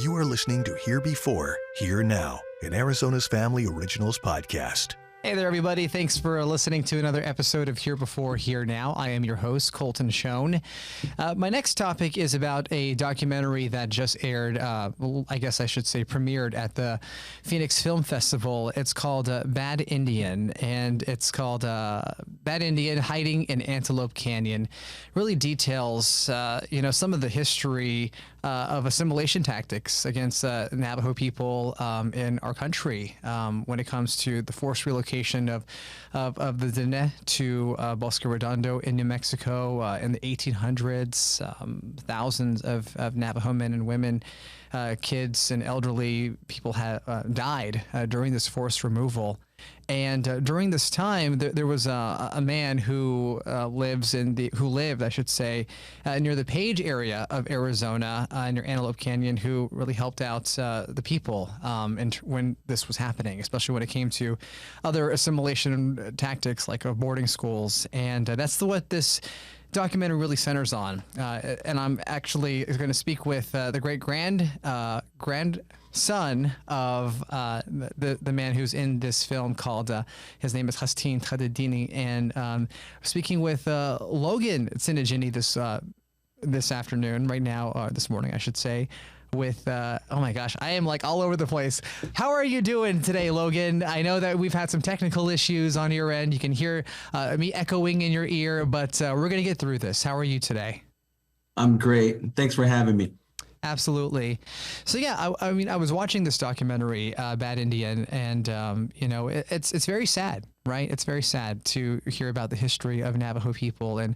You are listening to Here Before, Here Now, an Arizona's Family Originals podcast. Hey there, everybody. Thanks for listening to another episode of Here Before, Here Now. I am your host, Colton Schoen. My next topic is about a documentary that just aired, I guess I should say premiered at the Phoenix Film Festival. It's called Bad Indian, and it's called Bad Indian Hiding in Antelope Canyon. Really details, some of the history of assimilation tactics against Navajo people in our country when it comes to the forced relocation of the Diné to Bosque Redondo in New Mexico in the 1800s. Thousands of Navajo men and women, kids and elderly people had died during this forced removal. And during this time, there was a man who lived, I should say, near the Page area of Arizona, near Antelope Canyon, who really helped out the people and when this was happening, especially when it came to other assimilation tactics like boarding schools. And that's what this documentary really centers on. And I'm actually going to speak with the great grandson of the man who's in this film called, his name is Hastin Taadidiin, and speaking with Logan Tsinigine this afternoon, right now, this morning, I should say, with, oh my gosh, I am like all over the place. How are you doing today, Logan? I know that we've had some technical issues on your end. You can hear me echoing in your ear, but we're going to get through this. How are you today? I'm great. Thanks for having me. Absolutely. So yeah, I mean, I was watching this documentary, Bad Indian, and it's very sad, right? It's very sad to hear about the history of Navajo people and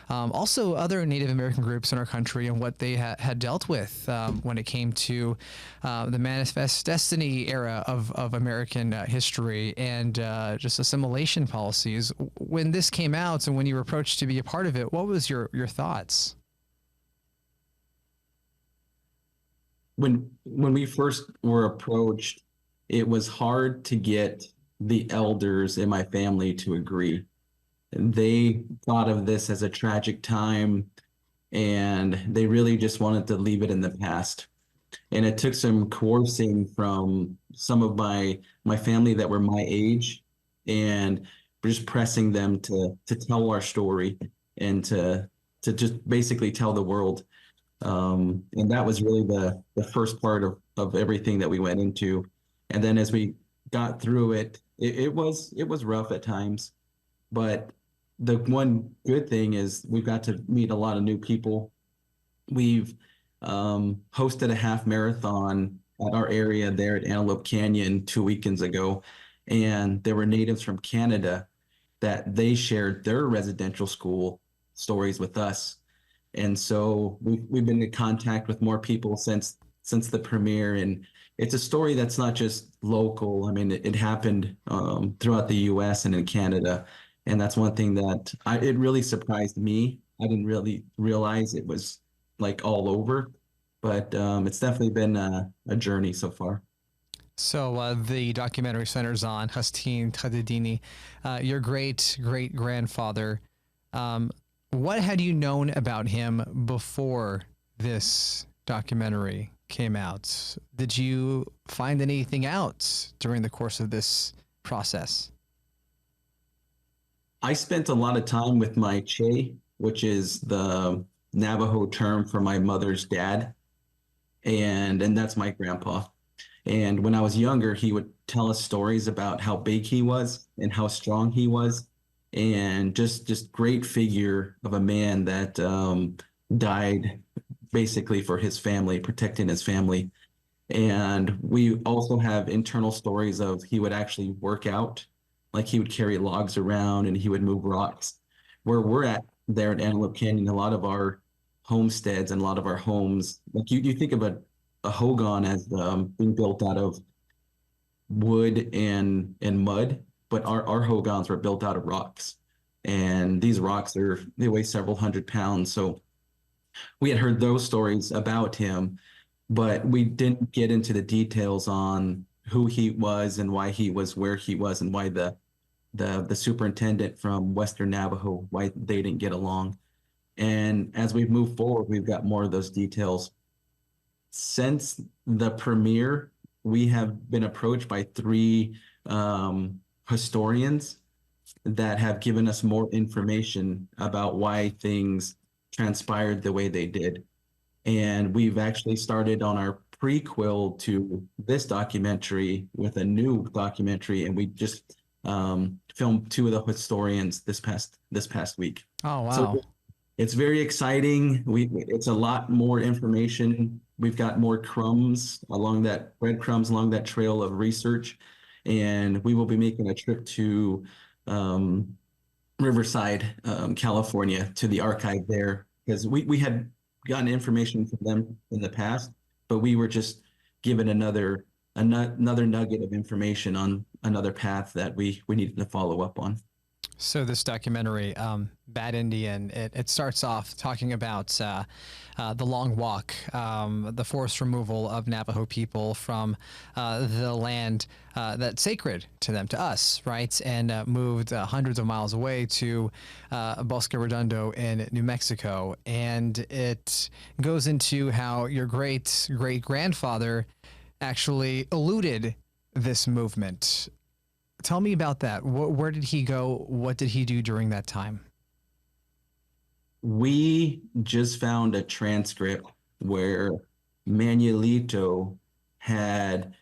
also other Native American groups in our country and what they had dealt with when it came to the Manifest Destiny era of American history and just assimilation policies. When this came out and when you were approached to be a part of it, what was your thoughts? When we first were approached, it was hard to get the elders in my family to agree. They thought of this as a tragic time, and they really just wanted to leave it in the past. And it took some coercing from some of my family that were my age, and just pressing them to tell our story and to just basically tell the world. And that was really the first part of everything that we went into. And then as we got through it, it was rough at times. But the one good thing is we've got to meet a lot of new people. We've hosted a half marathon at our area there at Antelope Canyon 2 weekends ago. And there were natives from Canada that they shared their residential school stories with us. And so we've been in contact with more people since the premiere, and it's a story that's not just local. I mean, it happened throughout the U.S. and in Canada, and that's one thing that it really surprised me. I didn't really realize it was like all over, but it's definitely been a journey so far. So the documentary centers on Hastin Taadidiin, your great-great-grandfather. What had you known about him before this documentary came out? Did you find anything out during the course of this process? I spent a lot of time with my Che, which is the Navajo term for my mother's dad, and that's my grandpa. And when I was younger, he would tell us stories about how big he was and how strong he was. And just great figure of a man that died basically for his family, protecting his family. And we also have internal stories of he would actually work out, like he would carry logs around and he would move rocks. Where we're at there at Antelope Canyon, a lot of our homesteads and a lot of our homes, like you think of a hogan as being built out of wood and mud. But our hogans were built out of rocks, and these rocks they weigh several hundred pounds. So we had heard those stories about him, but we didn't get into the details on who he was and why he was where he was and why the superintendent from Western Navajo, why they didn't get along. And as we've moved forward, we've got more of those details. since the premiere, we have been approached by three historians that have given us more information about why things transpired the way they did. And we've actually started on our prequel to this documentary with a new documentary, and we just filmed two of the historians this past week. Oh, So wow. it's very exciting. It's a lot more information. We've got more breadcrumbs along that trail of research, and we will be making a trip to um, Riverside, California, to the archive there because we had gotten information from them in the past, but we were just given another nugget of information on another path that we needed to follow up on. So this documentary, Bad Indian, it starts off talking about the long walk, the forced removal of Navajo people from the land that's sacred to them, to us, right? And moved hundreds of miles away to Bosque Redondo in New Mexico. And it goes into how your great-great-grandfather actually eluded this movement. Tell me about that. Where did he go? What did he do during that time? We just found a transcript where Manuelito had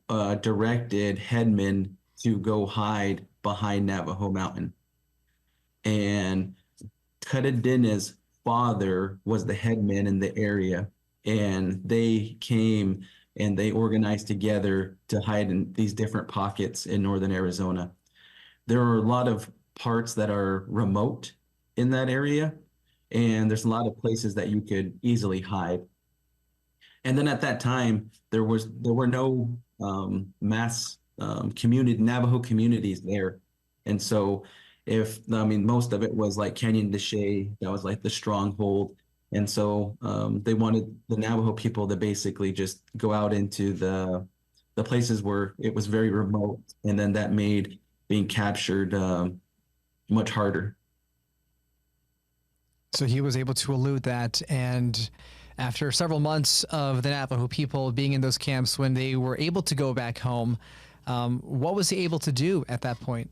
directed headmen to go hide behind Navajo Mountain. And Taadidiin's father was the headman in the area, and they came and they organized together to hide in these different pockets in northern Arizona. There are a lot of parts that are remote in that area, and there's a lot of places that you could easily hide. And then at that time, there were no mass Navajo communities there, and so most of it was like Canyon de Chelly, that was like the stronghold. And so they wanted the Navajo people to basically just go out into the places where it was very remote, and then that made being captured much harder. So he was able to elude that, and after several months of the Navajo people being in those camps, when they were able to go back home, what was he able to do at that point?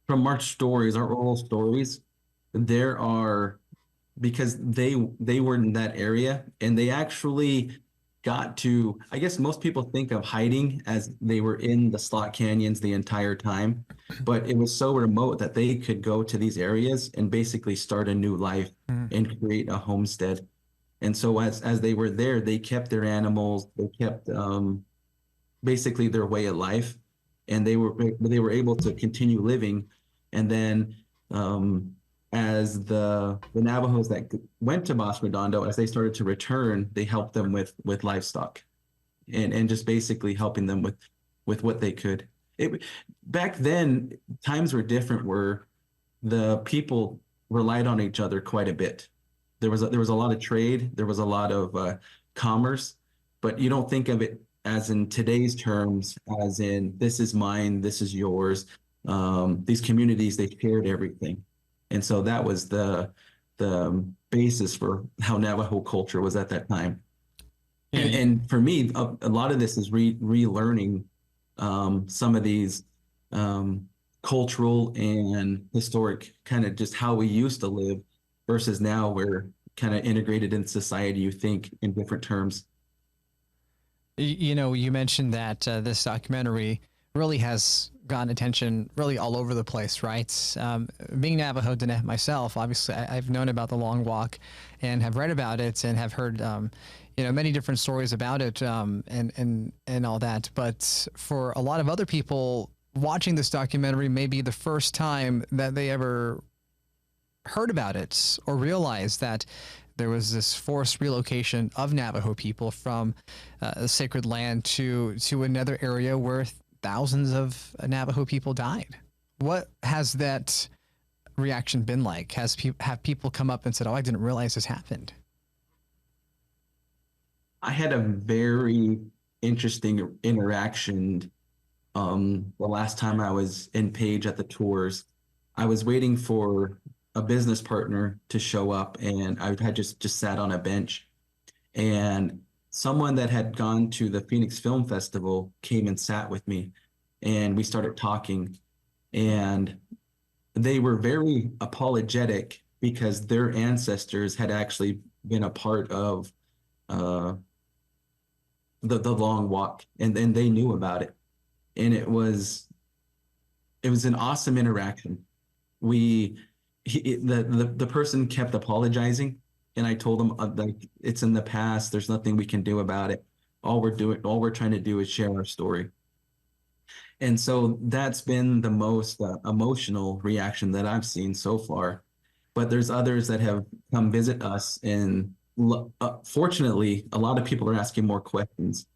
From our stories, our oral stories, there are, because they were in that area and they actually got to, I guess most people think of hiding as they were in the slot canyons the entire time, but it was so remote that they could go to these areas and basically start a new life and create a homestead. And so as they were there, they kept their animals, they kept basically their way of life, and they were able to continue living. And then as the Navajos that went to Bosque Redondo, as they started to return, they helped them with livestock, and just basically helping them with what they could. Back then, times were different, where the people relied on each other quite a bit. There was a lot of trade, there was a lot of commerce, but you don't think of it as in today's terms, as in this is mine, this is yours. These communities, they shared everything. And so that was the basis for how Navajo culture was at that time. And for me, a lot of this is relearning some of these cultural and historic, kind of just how we used to live versus now we're kind of integrated in society, you think in different terms. You know, you mentioned that this documentary really has gotten attention really all over the place, right? Being Navajo Diné myself, obviously, I've known about the Long Walk and have read about it and have heard, many different stories about it and all that. But for a lot of other people, watching this documentary may be the first time that they ever heard about it or realized that there was this forced relocation of Navajo people from a sacred land to another area where thousands of Navajo people died. What has that reaction been like? Have people come up and said, "Oh, I didn't realize this happened"? I had a very interesting interaction the last time I was in Page at the tours. I was waiting for a business partner to show up, and I had just sat on a bench, and someone that had gone to the Phoenix Film Festival came and sat with me, and we started talking, and they were very apologetic because their ancestors had actually been a part of uh, the long walk, and they knew about it, and it was an awesome interaction. We the person kept apologizing, and I told him like it's in the past. There's nothing we can do about it. All we're trying to do is share our story. And so that's been the most emotional reaction that I've seen so far. But there's others that have come visit us, and fortunately, a lot of people are asking more questions,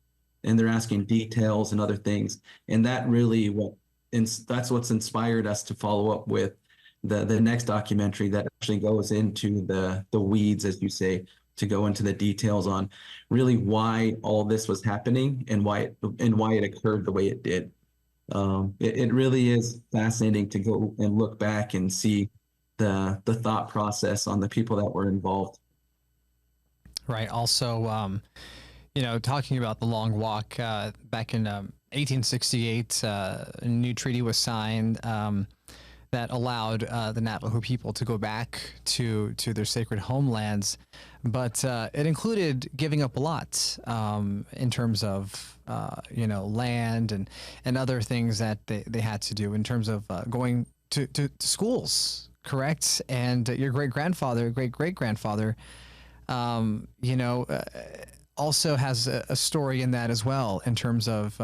and they're asking details and other things. And that's what's inspired us to follow up with the next documentary that actually goes into the weeds, as you say, to go into the details on really why all this was happening and why it occurred the way it did. It really is fascinating to go and look back and see the thought process on the people that were involved. Right. Also, talking about the long walk, back in 1868, a new treaty was signed that allowed the Navajo people to go back to their sacred homelands, but it included giving up a lot in terms of land and other things that they had to do in terms of going to schools, correct? And your great great grandfather, also has a story in that as well in terms of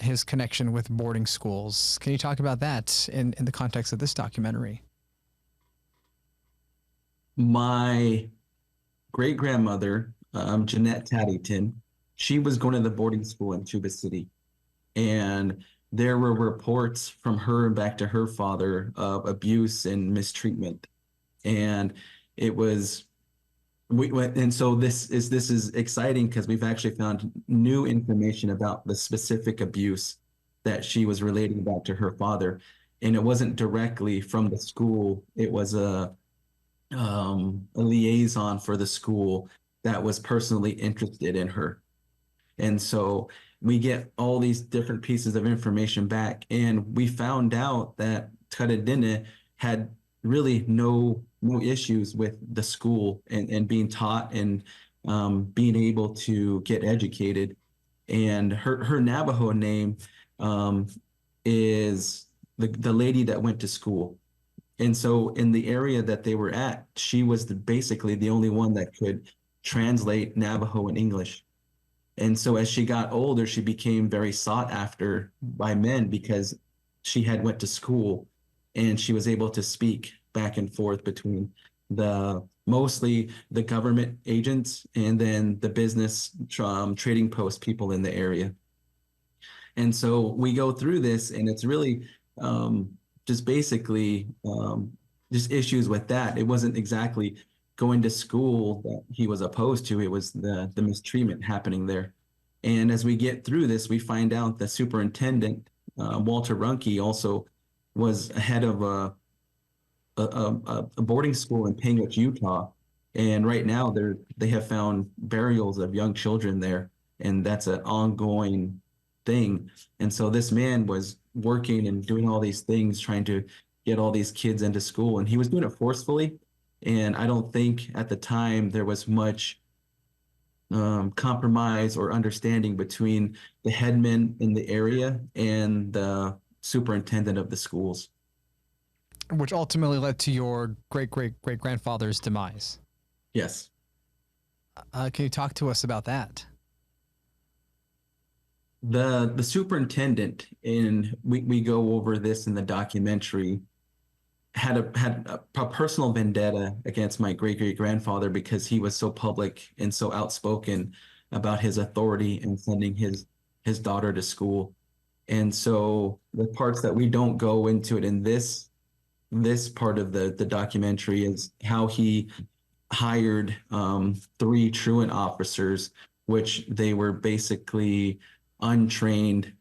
his connection with boarding schools. Can you talk about that in the context of this documentary? My great grandmother, Jeanette Taadidiin, she was going to the boarding school in Tuba City, and there were reports from her and back to her father of abuse and mistreatment, and it was and so this is exciting because we've actually found new information about the specific abuse that she was relating back to her father, and it wasn't directly from the school. It was a liaison for the school that was personally interested in her. And so we get all these different pieces of information back, and we found out that Taadidiin had really no issues with the school and being taught and being able to get educated. And her Navajo name is the lady that went to school. And so in the area that they were at, she was basically the only one that could translate Navajo and English. And so as she got older, she became very sought after by men because she had went to school and she was able to speak back and forth between mostly the government agents and then the business trading post people in the area. And so we go through this, and it's really just basically just issues with that. It wasn't exactly going to school that he was opposed to. It was the mistreatment happening there. And as we get through this, we find out the superintendent, Walter Runke, also was head of a boarding school in Panguitch, Utah. And right now they have found burials of young children there, and that's an ongoing thing. And so this man was working and doing all these things, trying to get all these kids into school, and he was doing it forcefully. And I don't think at the time there was much compromise or understanding between the headman in the area and the superintendent of the schools. Which ultimately led to your great grandfather's demise. Yes. Can you talk to us about that? The superintendent, and we go over this in the documentary, had a personal vendetta against my great grandfather because he was so public and so outspoken about his authority in sending his daughter to school. And so the parts that we don't go into it in this part of the documentary is how he hired 3 truant officers, which they were basically untrained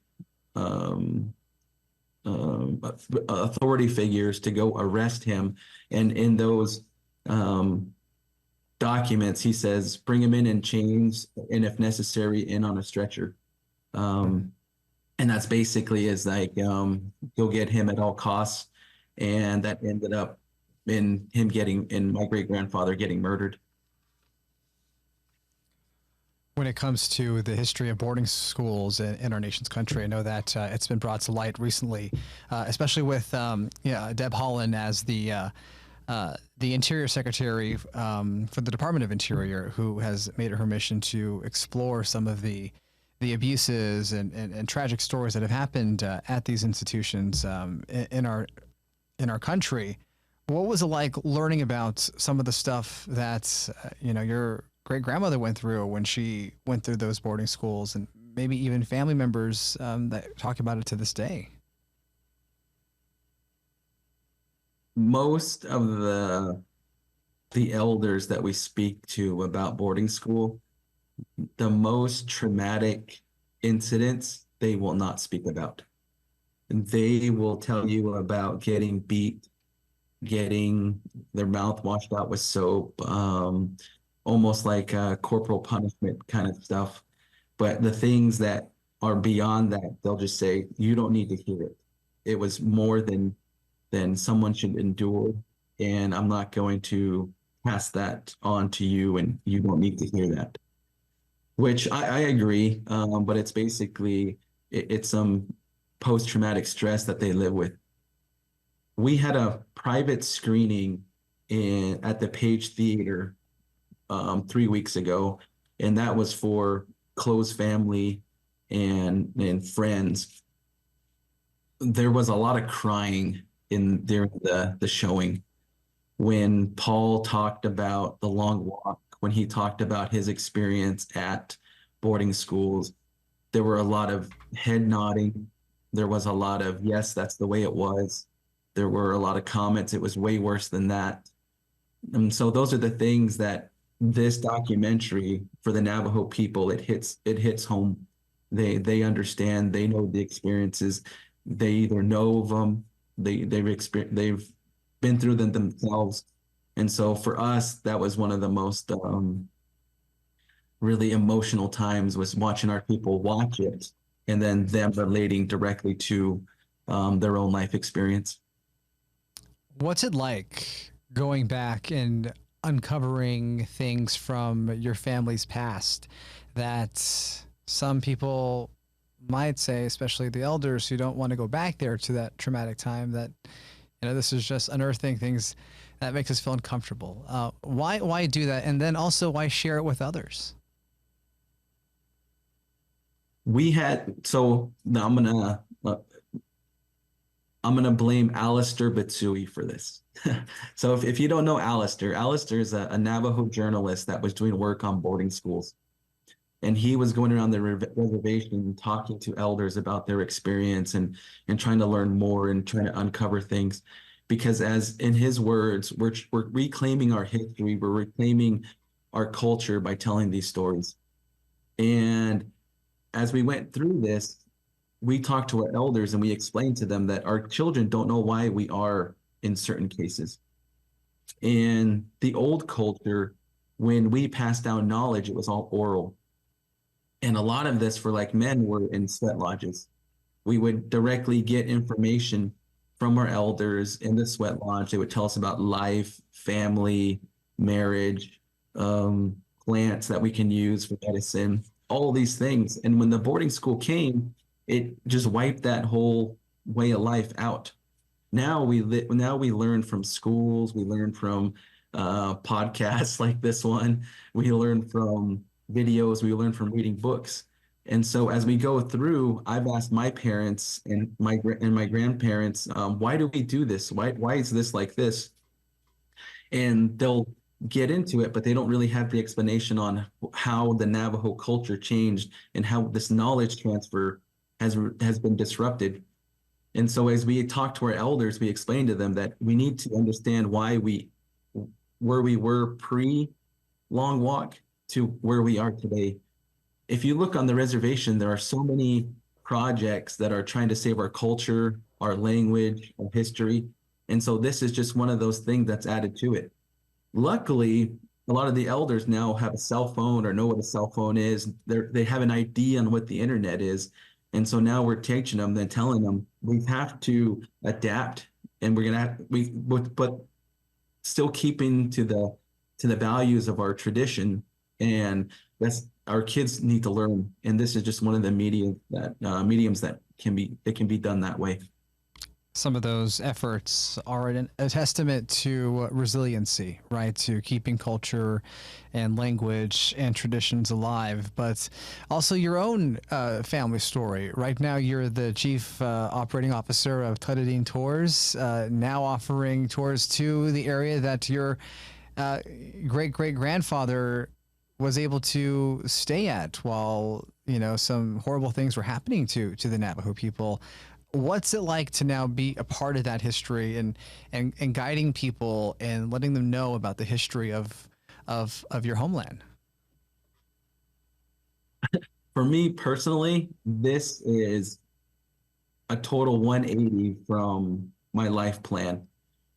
authority figures to go arrest him. And in those documents, he says, bring him in chains, and if necessary, in on a stretcher. And that's basically is like, go get him at all costs. And that ended up in my great-grandfather getting murdered. When it comes to the history of boarding schools in our nation's country, I know that it's been brought to light recently, especially with Deb Haaland as the Interior Secretary for the Department of Interior, who has made it her mission to explore some of the abuses and tragic stories that have happened at these institutions in our country. What was it like learning about some of the stuff that your great grandmother went through when she went through those boarding schools, and maybe even family members that talk about it to this day? Most of the elders that we speak to about boarding school, the most traumatic incidents they will not speak about. And they will tell you about getting beat, getting their mouth washed out with soap, almost like corporal punishment kind of stuff. But the things that are beyond that, they'll just say, you don't need to hear it. It was more than someone should endure, and I'm not going to pass that on to you, and you don't need to hear that. Which I agree, but it's basically, it's some post-traumatic stress that they live with. We had a private screening at the Page Theater 3 weeks ago, and that was for close family and friends. There was a lot of crying during the showing when Paul talked about the long walk, when he talked about his experience at boarding schools. There were a lot of head nodding. There was a lot of, yes, that's the way it was. There were a lot of comments, it was way worse than that. And so those are the things that this documentary, for the Navajo people, it hits home. They understand, they know the experiences. They either know of them, they've been through them themselves. And so for us, that was one of the most really emotional times, was watching our people watch it and then them relating directly to their own life experience. What's it like going back and uncovering things from your family's past that some people might say, especially the elders who don't want to go back there to that traumatic time, that this is just unearthing things that makes us feel uncomfortable? Why do that? And then also, why share it with others? So now I'm gonna blame Alistair Bitsui for this. So if you don't know Alistair is a Navajo journalist that was doing work on boarding schools. And he was going around the reservation talking to elders about their experience and trying to learn more and trying to uncover things. Because as in his words, we're reclaiming our history, we're reclaiming our culture by telling these stories. And as we went through this, we talked to our elders and we explained to them that our children don't know why we are in certain cases. In the old culture, when we passed down knowledge, it was all oral. And a lot of this for like men were in sweat lodges. We would directly get information from our elders in the sweat lodge. They would tell us about life, family, marriage, plants that we can use for medicine, all these things. And when the boarding school came, it just wiped that whole way of life out. Now we learn from schools, we learn from podcasts like this one, we learn from videos, we learn from reading books. And so as we go through, I've asked my parents and my grandparents, why do we do this? Why is this like this? And they'll get into it, but they don't really have the explanation on how the Navajo culture changed and how this knowledge transfer has been disrupted. And so as we talk to our elders, we explain to them that we need to understand where we were pre-long walk to where we are today. If you look on the reservation, there are so many projects that are trying to save our culture, our language, our history. And so this is just one of those things that's added to it. Luckily, a lot of the elders now have a cell phone or know what a cell phone is. They have an idea on what the internet is. And so now we're teaching them, then telling them we have to adapt, and we're gonna but still keeping to the values of our tradition. And that's our kids need to learn. And this is just one of the mediums that can be done that way. Some of those efforts are a testament to resiliency, right? To keeping culture and language and traditions alive, but also your own family story. Right now, you're the chief operating officer of Taadidiin Tours, now offering tours to the area that your great-great-grandfather was able to stay at while, some horrible things were happening to the Navajo people. What's it like to now be a part of that history and guiding people and letting them know about the history of your homeland? For me personally, this is a total 180 from my life plan.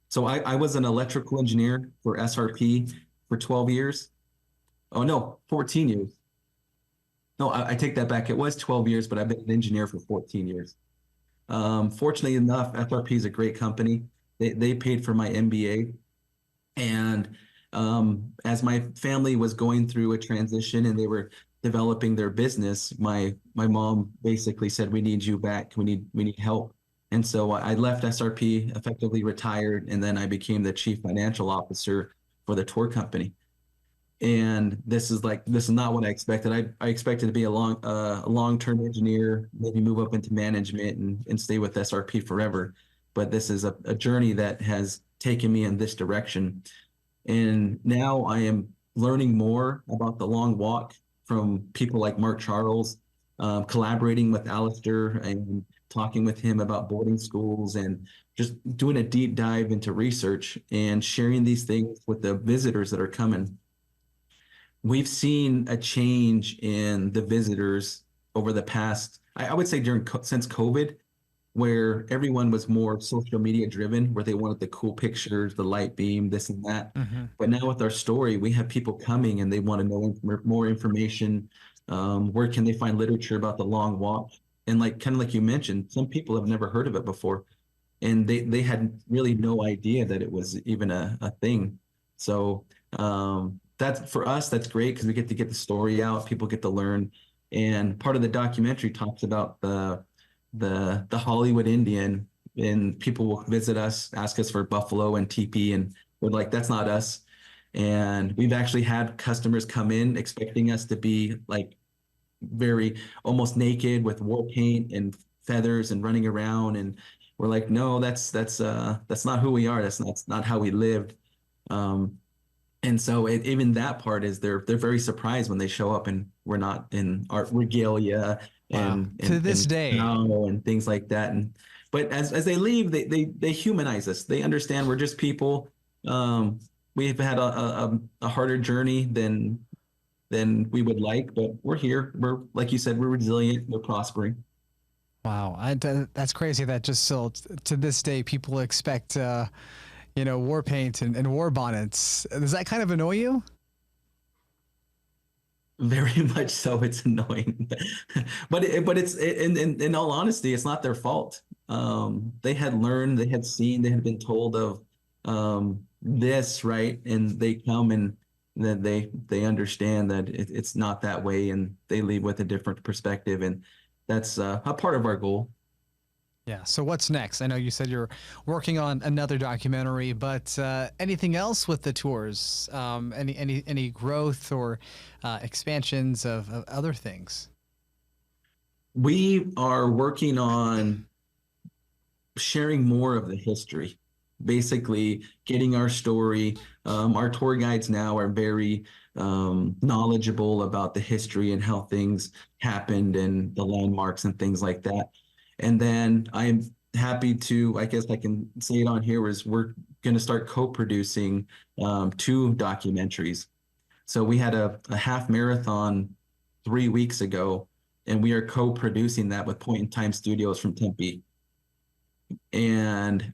So I was an electrical engineer for SRP for 12 years. Oh no, 14 years. No, I take that back. It was 12 years, but I've been an engineer for 14 years. Fortunately enough, FRP is a great company. They paid for my MBA. And as my family was going through a transition and they were developing their business, my mom basically said, "We need you back. We need help." And so I left SRP, effectively retired, and then I became the chief financial officer for the tour company. And this is not what I expected. I expected to be a long-term engineer, maybe move up into management and stay with SRP forever. But this is a journey that has taken me in this direction. And now I am learning more about the long walk from people like Mark Charles, collaborating with Alistair and talking with him about boarding schools, and just doing a deep dive into research and sharing these things with the visitors that are coming. We've seen a change in the visitors over the past, I would say since COVID, where everyone was more social media driven, where they wanted the cool pictures, the light beam, this and that. Mm-hmm. But now with our story, we have people coming and they want to know more information. Where can they find literature about the long walk? And kind of like you mentioned, some people have never heard of it before, and they had really no idea that it was even a thing. So that's, for us, that's great because we get to get the story out. People get to learn. And part of the documentary talks about the Hollywood Indian, and people will visit us, ask us for buffalo and teepee, and we're like, that's not us. And we've actually had customers come in expecting us to be like very almost naked with war paint and feathers and running around, and we're like, no, that's not who we are. That's not how we lived. And so even that part is they're very surprised when they show up and we're not in our regalia. Wow. To this day, and things like that. But as they leave, they humanize us. They understand we're just people. We've had a harder journey than we would like, but we're here. We're, like you said, we're resilient. We're prospering. Wow, that's crazy. That just still to this day people expect war paint and war bonnets. Does that kind of annoy you? Very much so. It's annoying, but it's in all honesty, it's not their fault. They had learned, they had seen, they had been told of this, right? And they come and that they understand that it's not that way, and they leave with a different perspective, and that's a part of our goal. Yeah. So what's next? I know you said you're working on another documentary, but anything else with the tours? Any growth or expansions of other things? We are working on sharing more of the history, basically getting our story. Our tour guides now are very knowledgeable about the history and how things happened and the landmarks and things like that. And then I'm happy to, I guess I can say it on here, is we're going to start co-producing 2 documentaries. So we had a half marathon 3 weeks ago, and we are co-producing that with Point in Time Studios from Tempe. and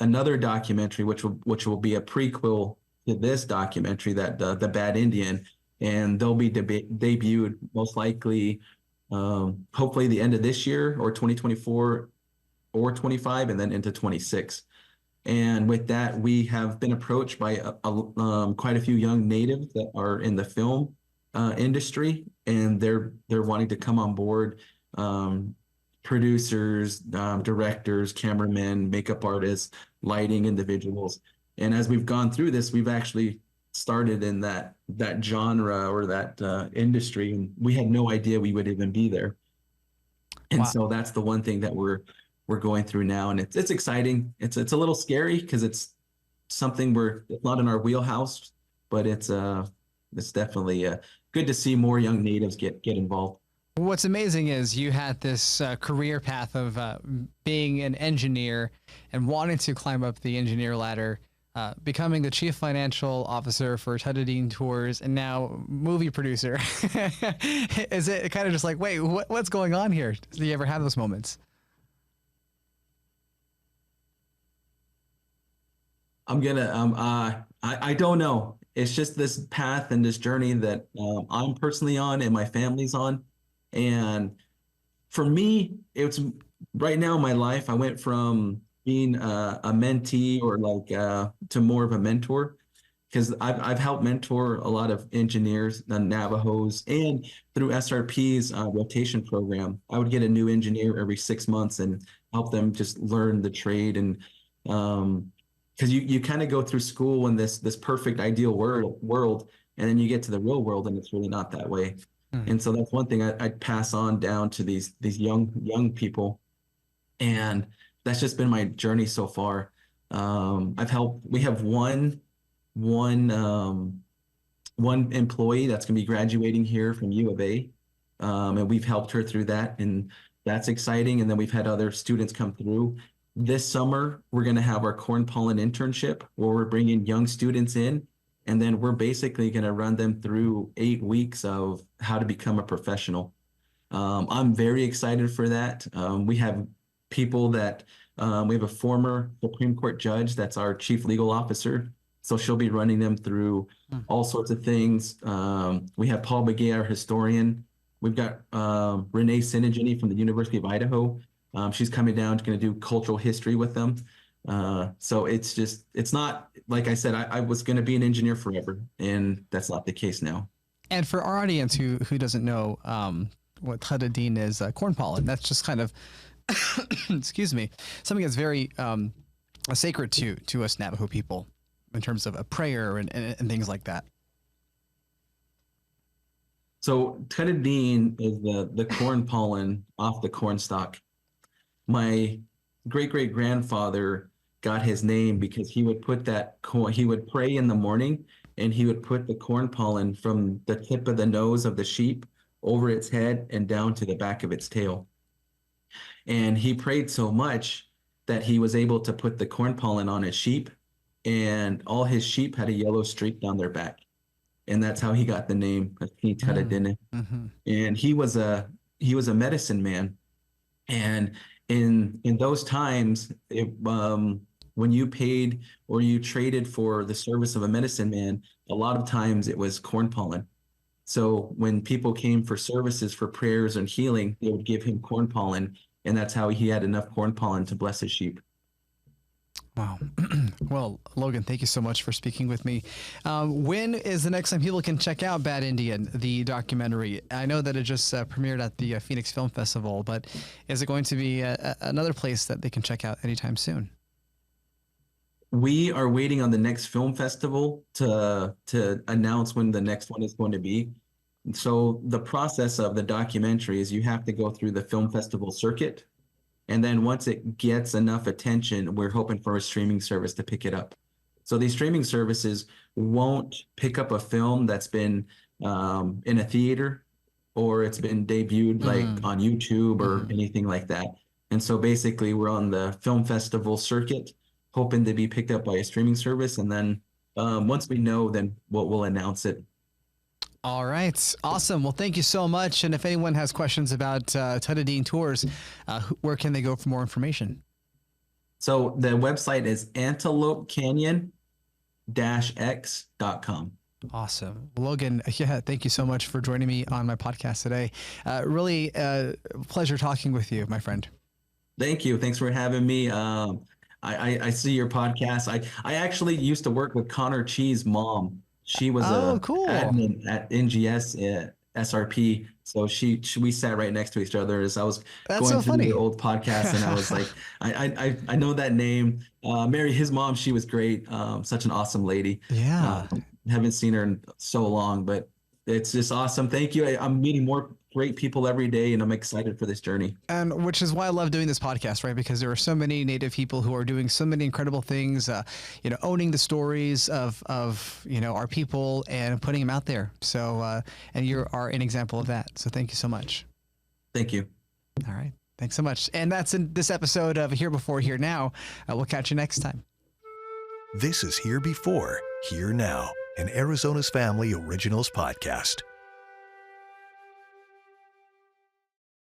another documentary, which will be a prequel to this documentary, that the Bad Indian, and they'll be debuted most likely, hopefully the end of this year or 2024 or 25, and then into 26. And with that, we have been approached by quite a few young natives that are in the film industry, and they're wanting to come on board. Producers, directors, cameramen, makeup artists, lighting individuals. And as we've gone through this, we've actually started in that genre or that industry, and we had no idea we would even be there. And Wow. so that's the one thing that we're going through now, and it's exciting. It's a little scary because it's something it's not in our wheelhouse, but it's definitely good to see more young natives get involved. What's amazing is you had this career path of being an engineer and wanting to climb up the engineer ladder, becoming the chief financial officer for Taadidiin Tours, and now movie producer. Is it kind of just like, wait, what's going on here? Do you ever have those moments? I don't know. It's just this path and this journey that I'm personally on and my family's on. And for me, it's right now in my life, I went from being a mentee or to more of a mentor, because I've helped mentor a lot of engineers, the Navajos, and through SRP's rotation program. I would get a new engineer every 6 months and help them just learn the trade. And because you kind of go through school in this perfect ideal world, and then you get to the real world and it's really not that way. And so that's one thing I'd pass on down to these young people, and that's just been my journey so far. We have one employee that's going to be graduating here from U of A, and we've helped her through that, and that's exciting. And then we've had other students come through. This summer, we're going to have our corn pollen internship, where we're bringing young students in, and then we're basically going to run them through 8 weeks of how to become a professional. I'm very excited for that. We have people that we have a former Supreme Court judge that's our chief legal officer, so she'll be running them through all sorts of things. We have Paul Begay, our historian. We've got Renee Tsinigine from the University of Idaho. She's coming down, going to do cultural history with them. So it's not, like I said, I was going to be an engineer forever, and that's not the case now. And for our audience who doesn't know what Taadidiin is, corn pollen, that's just kind of, excuse me, something that's very sacred to us Navajo people in terms of a prayer and things like that. So Taadidiin is the corn pollen off the corn stalk. My great-great-grandfather got his name because he would put he would pray in the morning, and he would put the corn pollen from the tip of the nose of the sheep over its head and down to the back of its tail. And he prayed so much that he was able to put the corn pollen on his sheep, and all his sheep had a yellow streak down their back. And that's how he got the name Hastin Taadidiin. And he was a medicine man. And in those times, when you paid or you traded for the service of a medicine man, a lot of times it was corn pollen. So when people came for services for prayers and healing, they would give him corn pollen, and that's how he had enough corn pollen to bless his sheep. Wow. Well, Logan, thank you so much for speaking with me. When is the next time people can check out Bad Indian, the documentary? I know that it just premiered at the Phoenix Film Festival, but is it going to be another place that they can check out anytime soon? We are waiting on the next film festival to announce when the next one is going to be. So the process of the documentary is you have to go through the film festival circuit. And then once it gets enough attention, we're hoping for a streaming service to pick it up. So these streaming services won't pick up a film that's been in a theater, or it's been debuted like on YouTube or anything like that. And so basically we're on the film festival circuit, hoping to be picked up by a streaming service. And then once we know, then we'll announce it. All right. Awesome. Well, thank you so much. And if anyone has questions about Taadidiin Tours, where can they go for more information? So the website is Antelope Canyon X.com. Awesome. Logan, yeah, thank you so much for joining me on my podcast today. Really pleasure talking with you, my friend. Thank you. Thanks for having me. I see your podcast. I actually used to work with Connor Chee's mom. She was cool. admin at NGS SRP. So we sat right next to each other as I was That's going so through funny. your old podcast, and I was like, I know that name. Mary, his mom, she was great. Such an awesome lady. Yeah. Haven't seen her in so long, but it's just awesome. Thank you. I'm meeting more great people every day, and I'm excited for this journey. And which is why I love doing this podcast, right? Because there are so many Native people who are doing so many incredible things, owning the stories of our people and putting them out there. So, and you are an example of that. So thank you so much. Thank you. All right. Thanks so much. And that's in this episode of Here Before, Here Now. We'll catch you next time. This is Here Before, Here Now, an Arizona's Family Originals podcast.